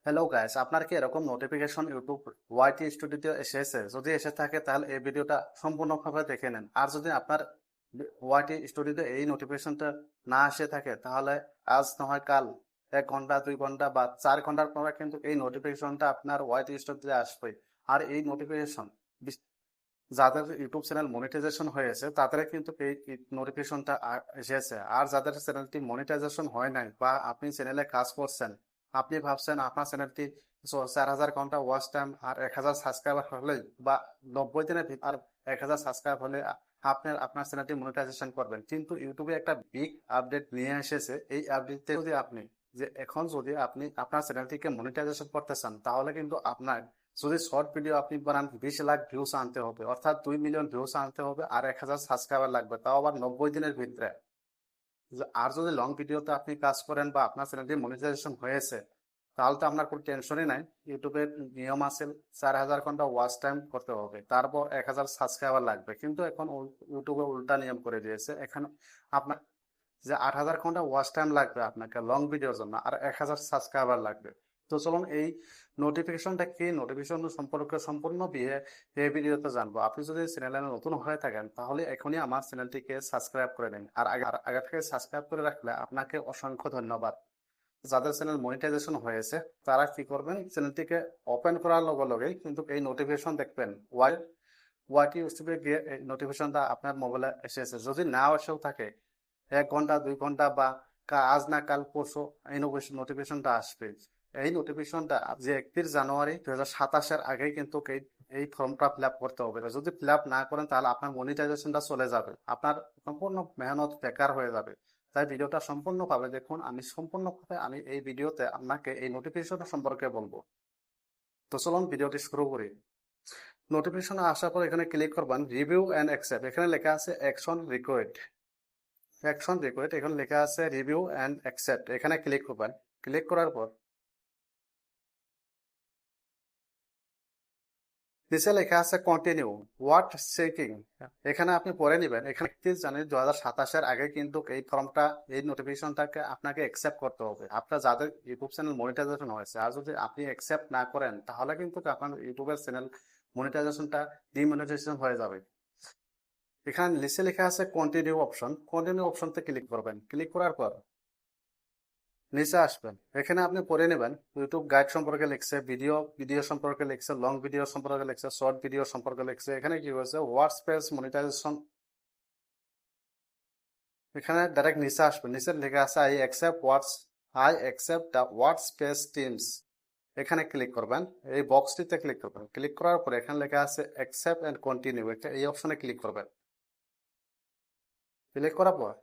Hello guys, আপনার কি এরকম নোটিফিকেশন ইউটিউব ওয়াইটি স্টুডিওতে এসেছে? যদি এসে থাকে তাহলে এই ভিডিওটা সম্পূর্ণভাবে দেখে নেন। আর যদি আপনার ওয়াইটি স্টুডিওতে এই নোটিফিকেশনটা না এসে থাকে তাহলে আজ না হয় কাল 1 ঘন্টা 2 ঘন্টা বা 4 ঘন্টার পরে কিন্তু এই নোটিফিকেশনটা আপনার ওয়াইটি স্টুডিওতে আসবে। আর এই নোটিফিকেশন যাদের ইউটিউব চ্যানেল মনিটাইজেশন হয়েছে তাদের কিন্তু এই নোটিফিকেশনটা এসেছে। আর যাদের চ্যানেলটি মনিটাইজেশন হয় নাই বা আপনি চ্যানেলে কাজ করছেন, আপনি ভাবছেন আপনার চ্যানেলটি 4,000 ঘন্টা ওয়াচ টাইম আর 1,000 সাবস্ক্রাইবার হলেই বা 90 দিনের ভিতর 1,000 সাবস্ক্রাইব হলে আপনার চ্যানেলটি মনিটাইজেশন করবেন। কিন্তু ইউটিউবে একটা বিগ আপডেট নিয়ে এসেছে। এই আপডেটে যদি আপনি যদি আপনি আপনার চ্যানেলটিকে মনিটাইজেশন করতে চান তাহলে কিন্তু আপনার যদি শর্ট ভিডিও আপনি বানান 20 লাখ ভিউস আনতে হবে, অর্থাৎ 2 মিলিয়ন ভিউস আনতে হবে আর 1,000 সাবস্ক্রাইবার লাগবে, তাও আবার 90 দিনের ভিতরে। আর যদি লং ভিডিওতে আপনি কাজ করেন বা আপনার চ্যানেলটি মনিটাইজেশন হয়েছে তাহলে তো আপনার কোনো টেনশনই নাই। ইউটিউবের নিয়ম আছে 4,000 ঘন্টা ওয়াচ টাইম করতে হবে, তারপর 1,000 সাবস্ক্রাইবার লাগবে। কিন্তু এখন ইউটিউবে উল্টা নিয়ম করে দিয়েছে। এখন আপনার যে 8,000 ঘন্টা ওয়াচ টাইম লাগবে আপনাকে লং ভিডিওর জন্য আর 1,000 সাবস্ক্রাইবার লাগবে। তো চলুন এই নোটিফিকেশনটা কি, নোটিফিকেশন সম্পর্কে সম্পূর্ণ এই ভিডিওতে জানবো। আপনি যদি চ্যানেলে নতুন হয়ে থাকেন তাহলে এখনই আমার চ্যানেলটিকে সাবস্ক্রাইব করে নিন। আর আগে থেকে সাবস্ক্রাইব করে রাখলে আপনাকে অসংখ্য ধন্যবাদ। যাদের চ্যানেল মনিটাইজেশন হয়েছে তারা কি করবেন, চ্যানেলটিকে ওপেন করার লগে লগেই কিন্তু এই নোটিফিকেশন দেখবেন। ওয়াইটি ইউটিউবে গিয়ে এই নোটিফিকেশনটা আপনার মোবাইলে এসেছে। যদি না এসেও থাকে 1 ঘন্টা 2 ঘন্টা বা আজ না কাল পরশু এই নোটিফিকেশনটা আসবে। এই নোটিফিকেশনটা যে 31 জানুয়ারি 2027-এর আগেই কিন্তু এই ফর্মটা ফিল আপ করতে হবে। যদি ফিল আপ না করেন তাহলে আপনার মনিটাইজেশনটা চলে যাবে, আপনার সম্পূর্ণ মেহনত বেকার হয়ে যাবে। তাই ভিডিওটা সম্পূর্ণভাবে দেখুন। আমি এই ভিডিওতে আপনাকে এই নোটিফিকেশন সম্পর্কে বলবো। তো চলুন ভিডিওটি শুরু করি। নোটিফিকেশন আসার পর এখানে ক্লিক করবেন রিভিউ অ্যান্ড অ্যাকসেপ্ট। এখানে লেখা আছে অ্যাকশন রিকোয়েস্ট এখানে লেখা আছে রিভিউ অ্যান্ড অ্যাকসেপ্ট। এখানে ক্লিক করবেন। ক্লিক করার পর নিচে লেখা আছে কন্টিনিউ হোয়াট চেকিং। এখানে আপনি পড়ে নেবেন। এখানে 31 জানুয়ারি 2027-এর আগে কিন্তু এই ফর্মটা, এই নোটিফিকেশনটাকে আপনাকে অ্যাকসেপ্ট করতে হবে আপনার যাদের ইউটিউব চ্যানেল মনিটাইজেশন হয়েছে। আর যদি আপনি অ্যাকসেপ্ট না করেন তাহলে কিন্তু আপনার ইউটিউবের চ্যানেল মনিটাইজেশনটা ডিমনিটাইজেশন হয়ে যাবে। এখানে নিচে লেখা আছে কন্টিনিউ অপশনতে ক্লিক করবেন। ক্লিক করার পর নিচে আসবেন। এখানে আপনি পড়ে নেবেন ইউটিউব গাইড সম্পর্কে লিখছে, ভিডিও সম্পর্কে লিখছে, লং ভিডিও সম্পর্কে লিখছে, শর্ট ভিডিও সম্পর্কে লিখছে। এখানে কি হয়েছে ওয়ার্ড স্পেস মনিটাইজেশন। এখানে ডাইরেক্ট নিচে আসবেন। নিচে লেখা আছে I accept the word space terms. এখানে ক্লিক করবেন। এই বক্সটিতে ক্লিক করবেন। ক্লিক করার পরে এখানে লেখা আছে অ্যাকসেপ্ট এন্ড কন্টিনিউ, এই অপশনে ক্লিক করবেন। ক্লিক করার পর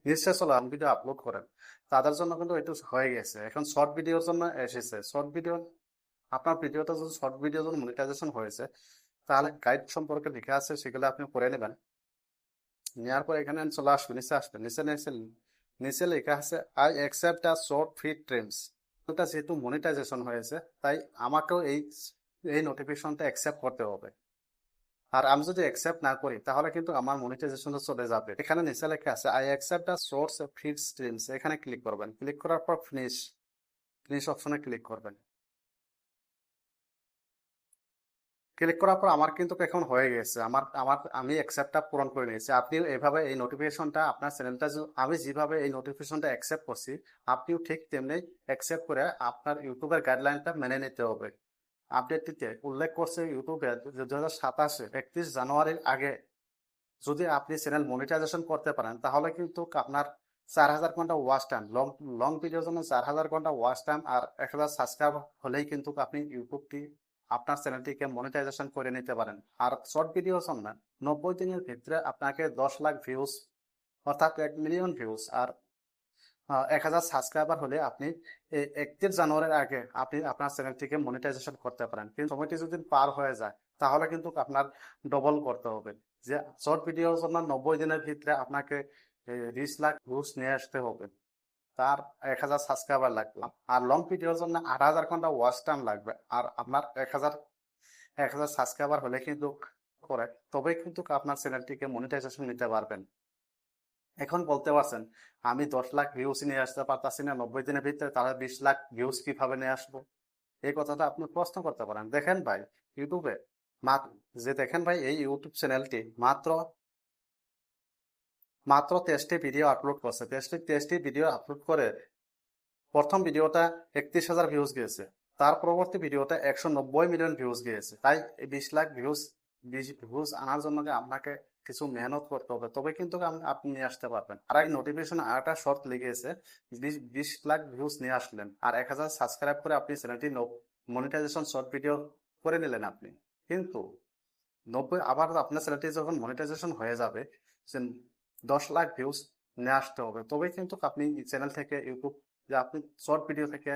নিশ্চয় চলো ভিডিও আপলোড করেন, তাদের জন্য কিন্তু এটা হয়ে গেছে। এখন শর্ট ভিডিওর জন্য এসেছে। আপনার ভিডিওটা যদি শর্ট ভিডিওর জন্য মনিটাইজেশন হয়েছে তাহলে গাইড সম্পর্কে লেখা আছে, সেগুলো আপনি পড়ে নেবেন। নেওয়ার পর এখানে চলে আসবে। নিচে লেখা আছে I accept the short feed trims. এটা যেহেতু মনিটাইজেশন হয়েছে তাই আমাকেও এই নোটিফিকেশনটা অ্যাকসেপ্ট করতে হবে। আর আমি যদি অ্যাকসেপ্ট না করি তাহলে কিন্তু আমার মনিটাইজেশনটা চলে যাবে। এখানে নিচে লেখা আছে I accept the source feed streams. এখানে ক্লিক করবেন। ক্লিক করার পর ফিনিশ অপশনে ক্লিক করবেন। ক্লিক করার পর আমার কিন্তু এখন হয়ে গেছে। আমি অ্যাকসেপ্টটা পূরণ করে নিয়েছি। আপনিও এভাবে এই নোটিফিকেশনটা আপনার চ্যানেলটা, আমি যেভাবে এই নোটিফিকেশনটা অ্যাকসেপ্ট করছি আপনিও ঠিক তেমনি অ্যাকসেপ্ট করে আপনার ইউটিউবের গাইডলাইনটা মেনে নিতে হবে। আপডেটটিতে উল্লেখ করছে ইউটিউবে 2027 31 জানুয়ারির আগে যদি আপনি চ্যানেল মনিটাইজেশন করতে পারেন তাহলে কিন্তু আপনার 4,000 ঘন্টা ওয়াচ টাইম, লং ভিডিওর জন্য 4,000 ঘন্টা ওয়াচ টাইম আর 1,000 সাবস্ক্রাইব হলেই কিন্তু আপনি ইউটিউবটি আপনার চ্যানেলটিকে মনিটাইজেশন করে নিতে পারেন। আর শর্ট ভিডিওর জন্য 90 দিনের ভিতরে আপনাকে 10 লাখ ভিউজ অর্থাৎ 1 মিলিয়ন ভিউজ আর 1,000 সাবস্ক্রাইবার হলে আপনি 31 জানুয়ারির আগে আপনি আপনার চ্যানেলটিকে মনিটাইজেশন করতে পারেন। কিন্তু সময়টি যদি পার হয়ে যায় তাহলে কিন্তু আপনার ডবল করতে হবে। যে শর্ট ভিডিওর জন্য 90 দিনের ভিতরে আপনাকে 20 লাখ ভিউজ নিয়ে আসতে হবে, তার 1,000 সাবস্ক্রাইবার লাগবে। আর লং ভিডিওর জন্য 8,000 ঘন্টা ওয়াচ টাইম লাগবে আর আপনার 1,000 সাবস্ক্রাইবার হলে কিন্তু করে তবেই কিন্তু আপনার চ্যানেলটিকে মনিটাইজেশন নিতে পারবেন। এখন বলতে পারছেন আমি 10 লাখ ভিউজ নিয়ে আসতে পারতাছি না 90 দিনের ভিতরে, তাহলে 20 লাখ ভিউজ কিভাবে নিয়ে আসবো? এই কথাটা আপনি প্রশ্ন করতে পারেন। দেখেন ভাই, ইউটিউবে দেখেন ভাই, এই ইউটিউব চ্যানেলটি মাত্র মাত্র 23টি ভিডিও আপলোড করছে। 23টি ভিডিও আপলোড করে প্রথম ভিডিওটা 31,000 ভিউজ গিয়েছে, তার পরবর্তী ভিডিওটা 190 মিলিয়ন ভিউজ গিয়েছে। তাই এই 20 লাখ ভিউজ আনার জন্য আপনাকে কিছু মেহনত করতে হবে, তবে কিন্তু আপনি নিয়ে আসতে পারবেন। আর এই নোটিফিকেশন আরেকটা শর্ত লেগেছে, 20 লাখ ভিউজ নিয়ে আসলেন আর 1,000 সাবস্ক্রাইব করে আপনি চ্যানেলটি মনিটাইজেশন শর্ট ভিডিও করে নিলেন আপনি, কিন্তু আবার আপনার চ্যানেলটি যখন মনিটাইজেশন হয়ে যাবে, 10 লাখ ভিউজ নিয়ে আসতে হবে, তবে কিন্তু আপনি চ্যানেল থেকে ইউটিউব যে আপনি শর্ট ভিডিও থেকে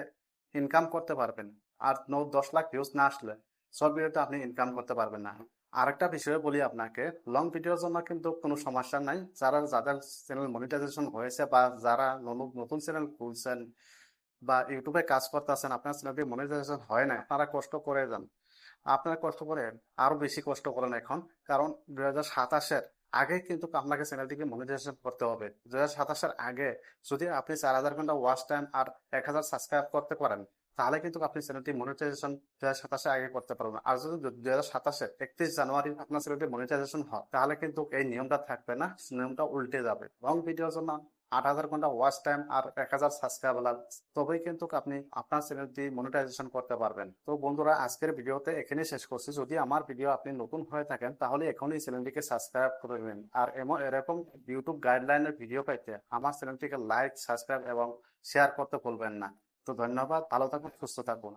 ইনকাম করতে পারবেন। আর 10 লাখ ভিউজ না আসলে শর্ট ভিডিওতে আপনি ইনকাম করতে পারবেন না। আরেকটা বিষয় বলি আপনাকে, লং ভিডিওর জন্য কিন্তু কোনো সমস্যা নাই। যাদের চ্যানেল মনিটাইজেশন হয়েছে বা যারা নতুন চ্যানেল খুলছেন বা ইউটিউবে কাজ করতেছেন, আপনার চ্যানেলটি মনিটাইজেশন হয় না, আপনারা কষ্ট করে যান। আপনারা কষ্ট করেন, আরো বেশি কষ্ট করেন এখন, কারণ 2027-এর আগে কিন্তু আপনাকে চ্যানেলটিকে মনিটাইজেশন করতে হবে। 2027-এর আগে যদি আপনি 4,000 ঘন্টা ওয়াচ টাইম আর 1,000 সাবস্ক্রাইব করতে পারেন, তাহলে কিন্তু আপনি চ্যানেলটি মনিটাইজেশন 2027-এর আগে করতে পারবেন। আর যদি 2027-এর 31 জানুয়ারি আপনার চ্যানেলটি মনিটাইজেশন হয়, তাহলে কিন্তু এই নিয়মটা থাকবে না, নিয়মটা উল্টে যাবে। লং ভিডিওর জন্য 8,000 ঘন্টা ওয়াচ টাইম আর 1,000 সাবস্ক্রাইবার, তবেই কিন্তু আপনি আপনার চ্যানেলটি মনিটাইজেশন করতে পারবেন। তো বন্ধুরা, আজকের ভিডিওতে এখানেই শেষ করছি। যদি আমার ভিডিও আপনি নতুন হয়ে থাকেন, তাহলে এখনই চ্যানেলটিকে সাবস্ক্রাইব করে নেবেন। আর এরকম ইউটিউব গাইডলাইনের ভিডিও পাইতে আমার চ্যানেলটিকে লাইক, সাবস্ক্রাইব এবং শেয়ার করতে ভুলবেন না। তো ধন্যবাদ, ভালো থাকুন, সুস্থ থাকুন।